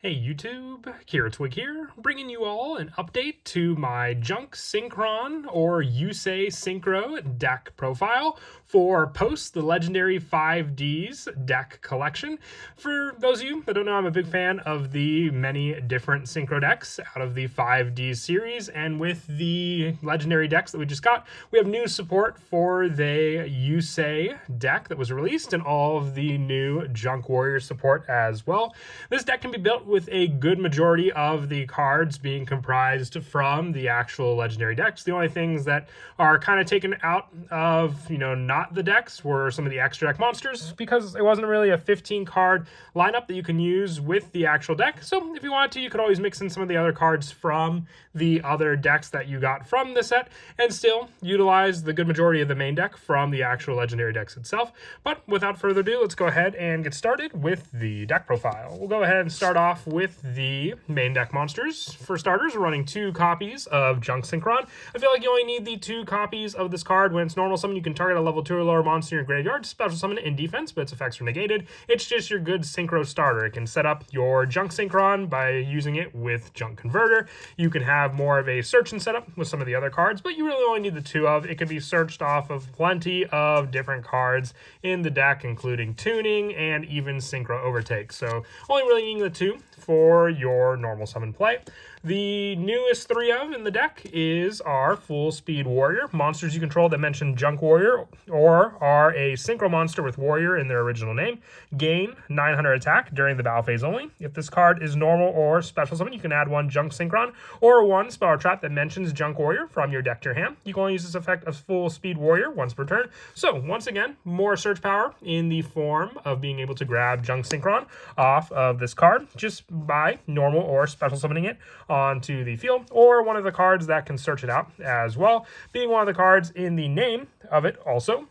Hey YouTube, Twig here, bringing you all an update to my Junk Synchron or Yugioh Synchro deck profile for post the legendary 5D's deck collection. For those of you that don't know, I'm a big fan of the many different Synchro decks out of the 5D's series, and with the legendary decks that we just got, we have new support for the Yugioh deck that was released and all of the new Junk Warrior support as well. This deck can be built with a good majority of the cards being comprised from the actual legendary decks. The only things that are kind of taken out of, not the decks were some of the extra deck monsters, because it wasn't really a 15 card lineup that you can use with the actual deck. So if you wanted to, you could always mix in some of the other cards from the other decks that you got from the set and still utilize the good majority of the main deck from the actual legendary decks itself. But without further ado, let's go ahead and get started with the deck profile. We'll go ahead and start off with the main deck monsters. For starters, we're running 2 copies of Junk Synchron. I feel like you only need the 2 copies of this card. When it's normal summon, you can target a level 2 or lower monster in your graveyard, special summon it in defense, but its effects are negated. It's just your good synchro starter. It can set up your Junk Synchron by using it with Junk Converter. You can have more of a search and setup with some of the other cards, but you really only need the 2 of. It can be searched off of plenty of different cards in the deck, including tuning and even synchro overtake. So only really needing the 2 for your normal summon play. The newest 3 of in the deck is our Full Speed Warrior. Monsters you control that mention Junk Warrior or are a synchro monster with Warrior in their original name gain 900 attack during the battle phase only. If this card is normal or special summon, you can add 1 Junk Synchron or 1 spell or trap that mentions Junk Warrior from your deck to your hand. You can only use this effect of Full Speed Warrior once per turn. So once again, more search power in the form of being able to grab Junk Synchron off of this card just by normal or special summoning it onto the field, or one of the cards that can search it out as well, being one of the cards in the name of it also,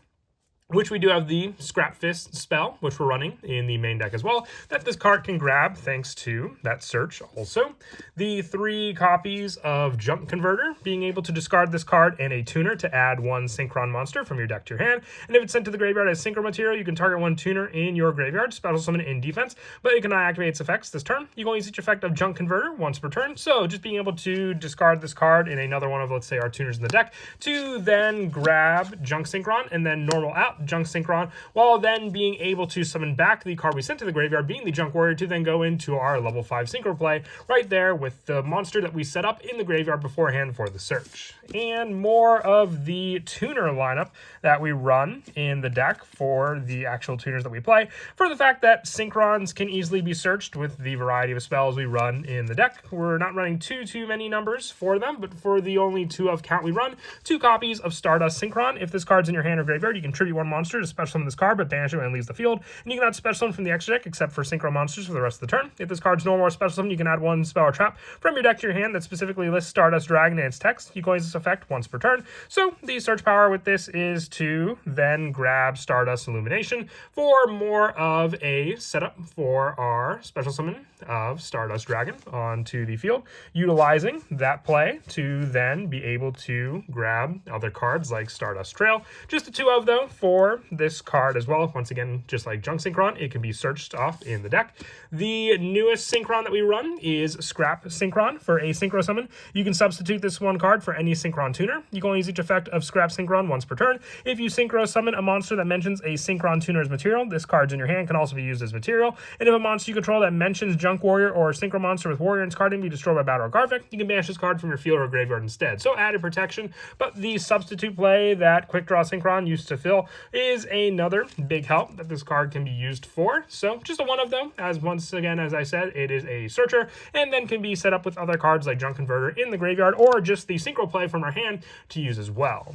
which we do have the Scrap Fist spell, which we're running in the main deck as well, that this card can grab thanks to that search also. The 3 copies of Junk Converter, being able to discard this card and a tuner to add 1 Synchron monster from your deck to your hand. And if it's sent to the graveyard as synchro material, you can target 1 tuner in your graveyard, special summon it in defense, but it cannot activate its effects this turn. You can only use each effect of Junk Converter once per turn. So just being able to discard this card in another one of, let's say, our tuners in the deck to then grab Junk Synchron and then normal out Junk Synchron, while then being able to summon back the card we sent to the graveyard, being the Junk Warrior, to then go into our level 5 synchro play right there with the monster that we set up in the graveyard beforehand for the search. And more of the tuner lineup that we run in the deck for the actual tuners that we play, for the fact that Synchrons can easily be searched with the variety of spells we run in the deck. We're not running too many numbers for them, but for the only 2 of count we run, 2 copies of Stardust Synchron. If this card's in your hand or graveyard, you can tribute 1 monster to special summon this card, but banish it when it leaves the field. And you can add special summon from the extra deck, except for synchro monsters, for the rest of the turn. If this card's normal or special summon, you can add 1 spell or trap from your deck to your hand that specifically lists Stardust Dragon and its text. You can use this effect once per turn. So the search power with this is to then grab Stardust Illumination for more of a setup for our special summon of Stardust Dragon onto the field, utilizing that play to then be able to grab other cards like Stardust Trail. Just the 2 of, though, for this card as well. Once again, just like Junk Synchron, it can be searched off in the deck. The newest Synchron that we run is Scrap Synchron for a synchro summon. You can substitute this 1 card for any Synchron tuner. You can only use each effect of Scrap Synchron once per turn. If you synchro summon a monster that mentions a Synchron tuner as material, this card's in your hand can also be used as material. And if a monster you control that mentions Junk Warrior or a synchro monster with Warrior in its card can be destroyed by battle or card effect, you can banish this card from your field or graveyard instead. So added protection, but the substitute play that Quick Draw Synchron used to fill is another big help that this card can be used for. So just a 1 of them, as once again, as I said, it is a searcher, and then can be set up with other cards like Junk Converter in the graveyard, or just the synchro play from our hand to use as well.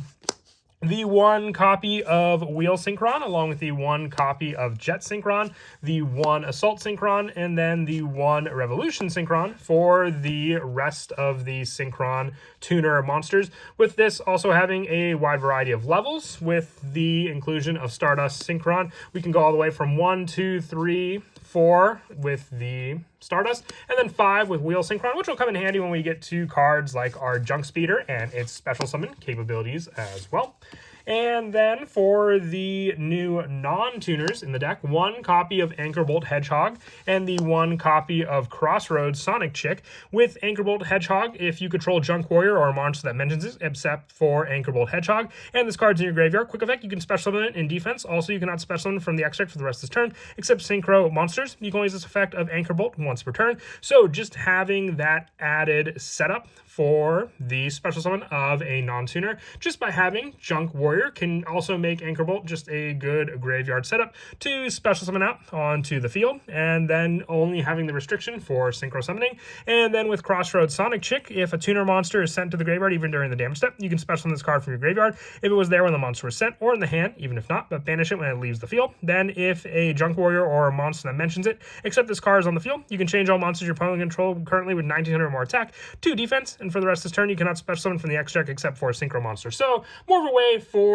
The 1 copy of Wheel Synchron, along with the 1 copy of Jet Synchron, the 1 Assault Synchron, and then the 1 Revolution Synchron for the rest of the Synchron tuner monsters. With this also having a wide variety of levels, with the inclusion of Stardust Synchron, we can go all the way from 1, 2, 3, 4 with the Stardust, and then 5 with Wheel Synchron, which will come in handy when we get to cards like our Junk Speeder and its special summon capabilities as well. And then for the new non-tuners in the deck, 1 copy of Anchorbolt Hedgehog and the 1 copy of Crossroads Sonic Chick. With Anchorbolt Hedgehog, if you control Junk Warrior or a monster that mentions it, except for Anchorbolt Hedgehog, and this card's in your graveyard, quick effect, you can special summon it in defense. Also, you cannot special summon from the extract for the rest of this turn, except Synchro monsters. You can only use this effect of Anchorbolt once per turn. So just having that added setup for the special summon of a non-tuner, just by having Junk Warrior, can also make Anchorbolt just a good graveyard setup to special summon out onto the field, and then only having the restriction for synchro summoning. And then with Crossroads Sonic Chick, if a tuner monster is sent to the graveyard even during the damage step, you can special summon this card from your graveyard if it was there when the monster was sent, or in the hand, even if not, but banish it when it leaves the field. Then if a Junk Warrior or a monster that mentions it, except this card is on the field, you can change all monsters your opponent control currently with 1900 or more attack to defense, and for the rest of this turn, you cannot special summon from the extract except for synchro monster. So more of a way for,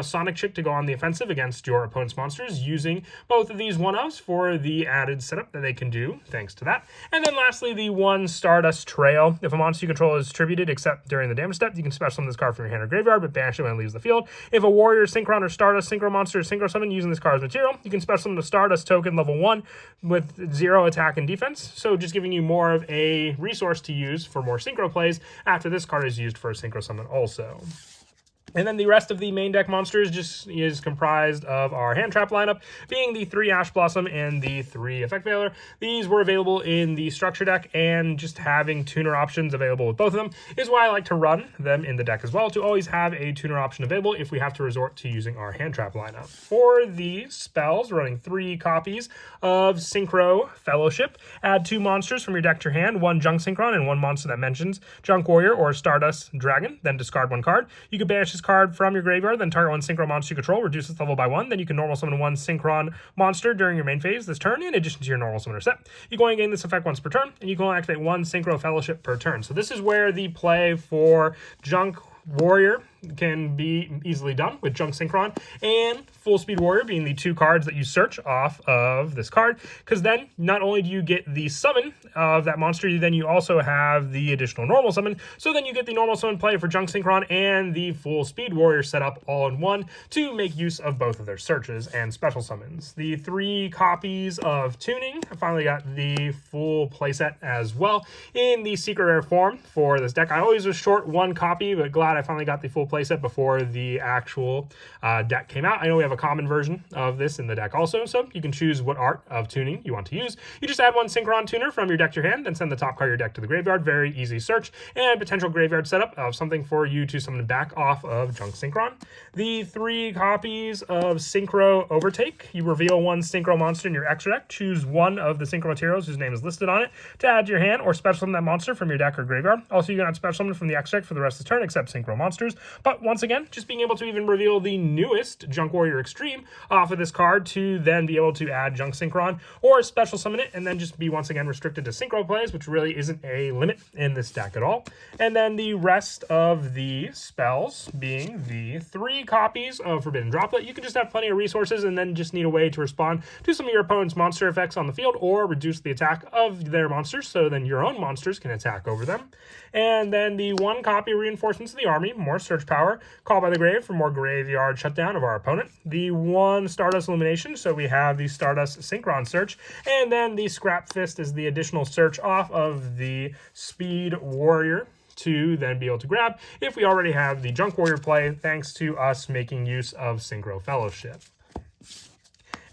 Sonic Chick to go on the offensive against your opponent's monsters using both of these one-offs for the added setup that they can do thanks to that. And then lastly, the 1 Stardust Trail. If a monster you control is tributed except during the damage step, you can special summon this card from your hand or graveyard, but banish it when it leaves the field. If a Warrior, Synchron, or Stardust Synchro monster is synchro summon using this card as material, you can special summon the Stardust token level 1 with 0 attack and defense. So just giving you more of a resource to use for more synchro plays after this card is used for a synchro summon also. And then the rest of the main deck monsters just is comprised of our hand trap lineup, being the 3 Ash Blossom and the 3 Effect Veiler. These were available in the structure deck, and just having tuner options available with both of them is why I like to run them in the deck as well, to always have a tuner option available if we have to resort to using our hand trap lineup. For the spells, running 3 copies of Synchro Fellowship. Add 2 monsters from your deck to your hand, 1 Junk Synchron and 1 monster that mentions Junk Warrior or Stardust Dragon, then discard 1 card. You can banish this card from your graveyard, then target 1 synchro monster you control, reduce its level by 1. Then you can normal summon 1 synchron monster during your main phase this turn, in addition to your normal summoner set. You can only gain this effect once per turn, and you can only activate 1 synchro fellowship per turn. So this is where the play for Junk Warrior can be easily done with Junk Synchron and Full Speed Warrior being the 2 cards that you search off of this card, because then not only do you get the summon of that monster, then you also have the additional normal summon. So then you get the normal summon play for Junk Synchron and the Full Speed Warrior setup all in one to make use of both of their searches and special summons. The 3 copies of Tuning, I finally got the full playset as well in the secret rare form for this deck. I always was short 1 copy, but glad I finally got the full playset before the actual deck came out. I know we have a common version of this in the deck also, so you can choose what art of tuning you want to use. You just add 1 Synchron tuner from your deck to your hand, then send the top card of your deck to the graveyard. Very easy search and potential graveyard setup of something for you to summon back off of Junk Synchron. The 3 copies of Synchro Overtake. You reveal 1 Synchro monster in your extra deck. Choose 1 of the Synchro materials whose name is listed on it to add to your hand, or special summon that monster from your deck or graveyard. Also, you cannot special summon from the extra deck for the rest of the turn except Synchro monsters. But once again, just being able to even reveal the newest Junk Warrior Extreme off of this card to then be able to add Junk Synchron or special summon it, and then just be once again restricted to synchro plays, which really isn't a limit in this deck at all. And then the rest of the spells being the 3 copies of Forbidden Droplet. You can just have plenty of resources and then just need a way to respond to some of your opponent's monster effects on the field or reduce the attack of their monsters so then your own monsters can attack over them. And then the 1 copy Reinforcements of the Army, more search power. Call by the Grave for more graveyard shutdown of our opponent. The 1 Stardust Illumination, so we have the Stardust Synchron search. And then the Scrap Fist is the additional search off of the Speed Warrior to then be able to grab if we already have the Junk Warrior play, thanks to us making use of Synchro Fellowship.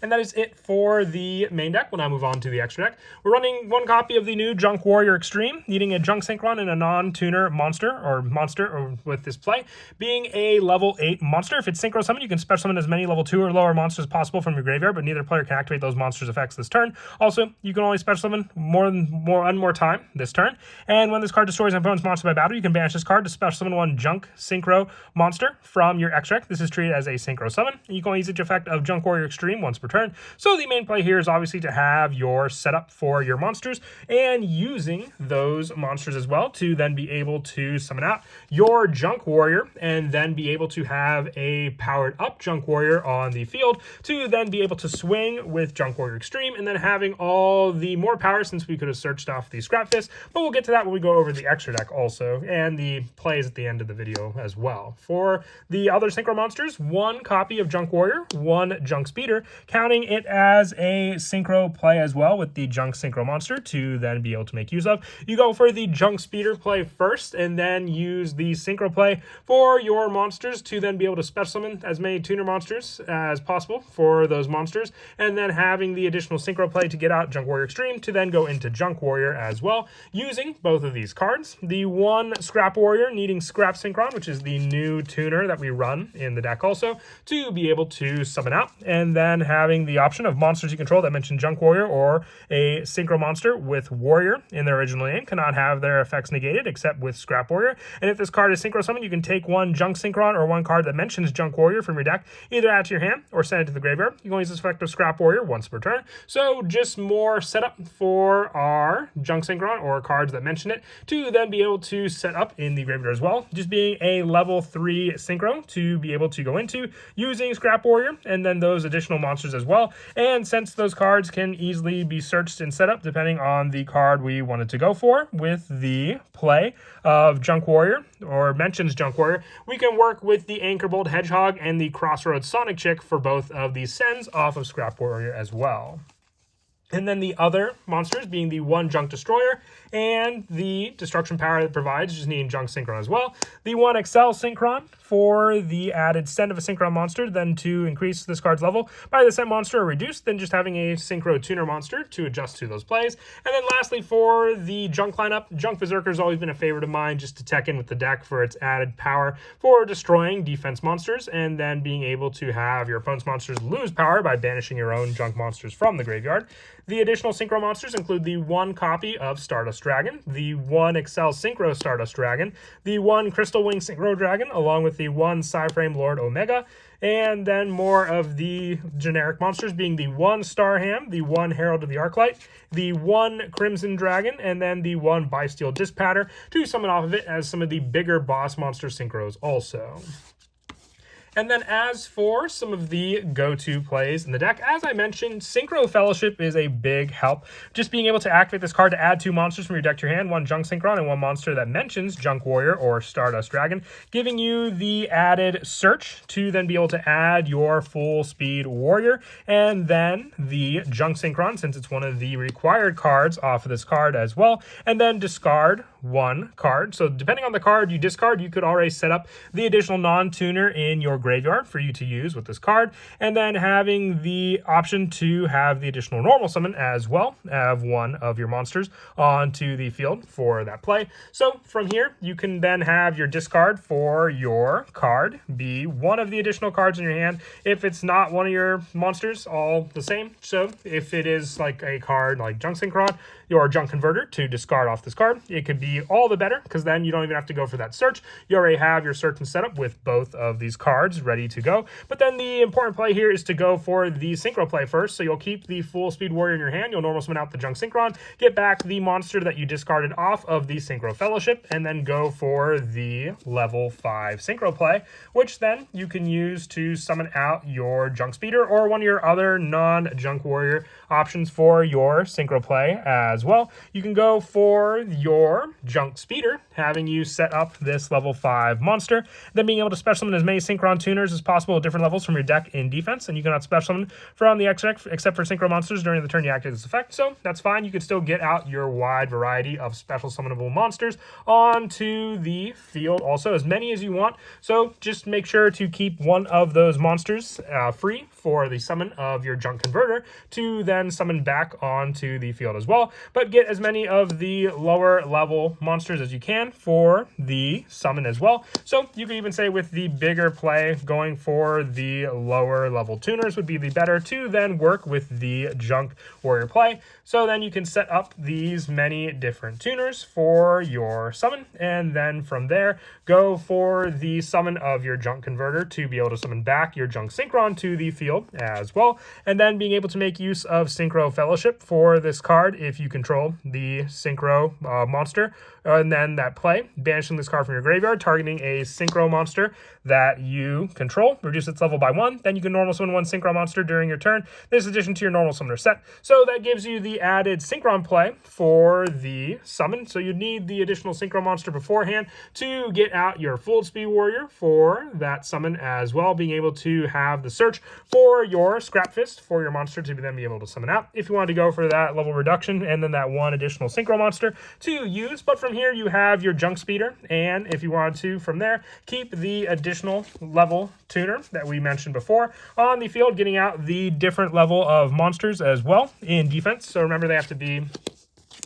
And that is it for the main deck. We'll now move on to the extra deck. We're running 1 copy of the new Junk Warrior Extreme, needing a Junk Synchron and a non-tuner monster with this play, being a level 8 monster. If it's synchro summon, you can special summon as many level 2 or lower monsters as possible from your graveyard, but neither player can activate those monsters' effects this turn. Also, you can only special summon one more time this turn. And when this card destroys an opponent's monster by battle, you can banish this card to special summon 1 Junk Synchro monster from your extract. This is treated as a synchro summon. You can only use the effect of Junk Warrior Extreme once per turn. So the main play here is obviously to have your setup for your monsters and using those monsters as well to then be able to summon out your Junk Warrior and then be able to have a powered up Junk Warrior on the field to then be able to swing with Junk Warrior Extreme and then having all the more power since we could have searched off the Scrap Fist, but we'll get to that when we go over the extra deck also and the plays at the end of the video as well. For the other Synchro monsters, one copy of Junk Warrior, one Junk Speeder, counting it as a Synchro play as well with the Junk Synchro monster to then be able to make use of. You go for the Junk Speeder play first and then use the Synchro play for your monsters to then be able to special summon as many tuner monsters as possible for those monsters, and then having the additional Synchro play to get out Junk Warrior Extreme to then go into Junk Warrior as well, using both of these cards. The one Scrap Warrior needing Scrap Synchron, which is the new tuner that we run in the deck also, to be able to summon out, and then having the option of monsters you control that mention Junk Warrior or a Synchro monster with Warrior in their original name cannot have their effects negated except with Scrap Warrior. And if this card is Synchro Summon, you can take one Junk Synchron or one card that mentions Junk Warrior from your deck, either add to your hand or send it to the graveyard. You can only use this effect of Scrap Warrior once per turn. So just more setup for our Junk Synchron or cards that mention it to then be able to set up in the graveyard as well. Just being a level 3 Synchro to be able to go into using Scrap Warrior and then those additional monsters as well. And since those cards can easily be searched and set up depending on the card we wanted to go for with the play of Junk Warrior or mentions Junk Warrior, we can work with the Anchorbolt Hedgehog and the Crossroads Sonic Chick for both of these sends off of Scrap Warrior as well. And then the other monsters being the one Junk Destroyer and the destruction power that provides, just needing Junk Synchron as well. The one Excel Synchron for the added send of a Synchron monster, then to increase this card's level by the send monster or reduced, then just having a Synchro Tuner monster to adjust to those plays. And then lastly, for the Junk lineup, Junk Berserker has always been a favorite of mine just to tech in with the deck for its added power for destroying defense monsters and then being able to have your opponent's monsters lose power by banishing your own Junk monsters from the graveyard. The additional Synchro monsters include the one copy of Stardust Dragon, the one Excel Synchro Stardust Dragon, the one Crystal Wing Synchro Dragon, along with the one Psyframe Lord Omega, and then more of the generic monsters being the one Starham, the one Herald of the Arclight, the one Crimson Dragon, and then the one Bysteel Dispatter to summon off of it as some of the bigger boss monster synchros also. And then as for some of the go-to plays in the deck, as I mentioned, Synchro Fellowship is a big help. Just being able to activate this card to add 2 monsters from your deck to your hand, one Junk Synchron and one monster that mentions Junk Warrior or Stardust Dragon, giving you the added search to then be able to add your full speed warrior, and then the Junk Synchron, since it's one of the required cards off of this card as well, and then discard one card. So depending on the card you discard, you could already set up the additional non-tuner in your graveyard for you to use with this card, and then having the option to have the additional normal summon as well, have one of your monsters onto the field for that play. So from here, you can then have your discard for your card be one of the additional cards in your hand. If it's not one of your monsters, all the same. So if it is like a card like Junk Synchron, your Junk Converter to discard off this card, it could be all the better because then you don't even have to go for that search. You already have your search and setup with both of these cards ready to go. But then the important play here is to go for the Synchro play first. So you'll keep the full speed warrior in your hand. You'll normal summon out the Junk Synchron, get back the monster that you discarded off of the Synchro Fellowship, and then go for the level 5 Synchro play, which then you can use to summon out your Junk Speeder or one of your other non-Junk Warrior options for your Synchro play as well. You can go for your Junk Speeder, having you set up this level 5 monster, then being able to special summon as many Synchron tuners as possible at different levels from your deck in defense, and you cannot special summon from the X deck except for Synchro monsters during the turn you activate this effect, so that's fine. You can still get out your wide variety of special summonable monsters onto the field also, as many as you want, so just make sure to keep one of those monsters free for the summon of your Junk Converter to then summon back onto the field as well, but get as many of the lower level monsters as you can for the summon as well. So you can even say with the bigger play say going for the lower level tuners would be the better to then work with the Junk Warrior play. So then you can set up these many different tuners for your summon, and then from there go for the summon of your Junk Converter to be able to summon back your Junk Synchron to the field as well, and then being able to make use of Synchro Fellowship for this card if you control the Synchro monster, and then that play, banishing this card from your graveyard, targeting a Synchro monster that you control, reduce its level by 1, then you can normal summon one Synchro monster during your turn. This is addition to your normal summoner set. So that gives you the added Synchron play for the summon. So you need the additional Synchro monster beforehand to get out your full speed warrior for that summon as well, being able to have the search for your Scrap Fist for your monster to then be able to summon out if you want to go for that level reduction, and then that one additional Synchro monster to use. But from here you have your Junk Speeder, and if you wanted to from there keep the additional level tuner that we mentioned before on the field, getting out the different level of monsters as well in defense. So remember, they have to be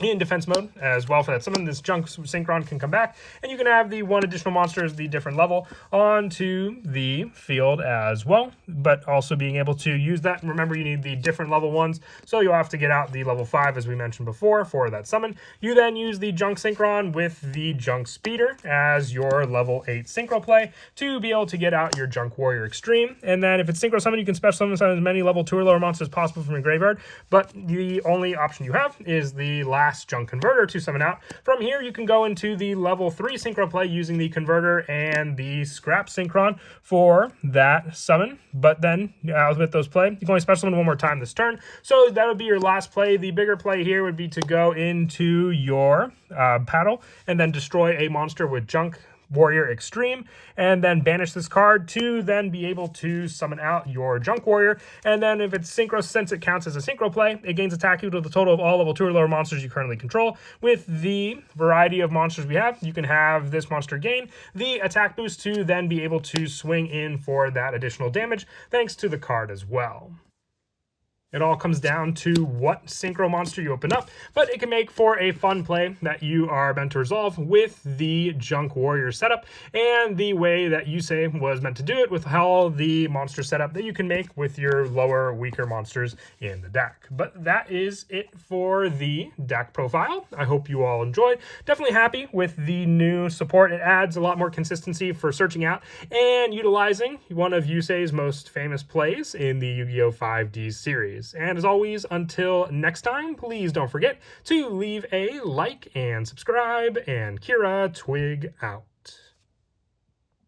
in defense mode as well for that summon. This Junk Synchron can come back, and you can have the one additional monster as the different level onto the field as well, but also being able to use that. And remember, you need the different level ones, so you'll have to get out the level 5 as we mentioned before for that summon. You then use the Junk Synchron with the Junk Speeder as your level 8 synchro play to be able to get out your Junk Warrior Extreme. And then if it's synchro summon, you can special summon as many level 2 or lower monsters as possible from your graveyard, but the only option you have is the last Junk Converter to summon out. From here you can go into the level 3 synchro play using the Converter and the Scrap Synchron for that summon, but then with those play you can only special summon one more time this turn, so that would be your last play. The bigger play here would be to go into your paddle and then destroy a monster with Junk Warrior Extreme, and then banish this card to then be able to summon out your Junk Warrior. And then if it's synchro, since it counts as a synchro play, it gains attack equal to the total of all level 2 or lower monsters you currently control. With the variety of monsters we have, you can have this monster gain the attack boost to then be able to swing in for that additional damage thanks to the card as well. It all comes down to what synchro monster you open up, but it can make for a fun play that you are meant to resolve with the Junk Warrior setup and the way that Yusei was meant to do it with all the monster setup that you can make with your lower, weaker monsters in the deck. But that is it for the deck profile. I hope you all enjoyed. Definitely happy with the new support. It adds a lot more consistency for searching out and utilizing one of Yusei's most famous plays in the Yu-Gi-Oh! 5D's series. And as always, until next time, please don't forget to leave a like and subscribe, and Kira Twig out.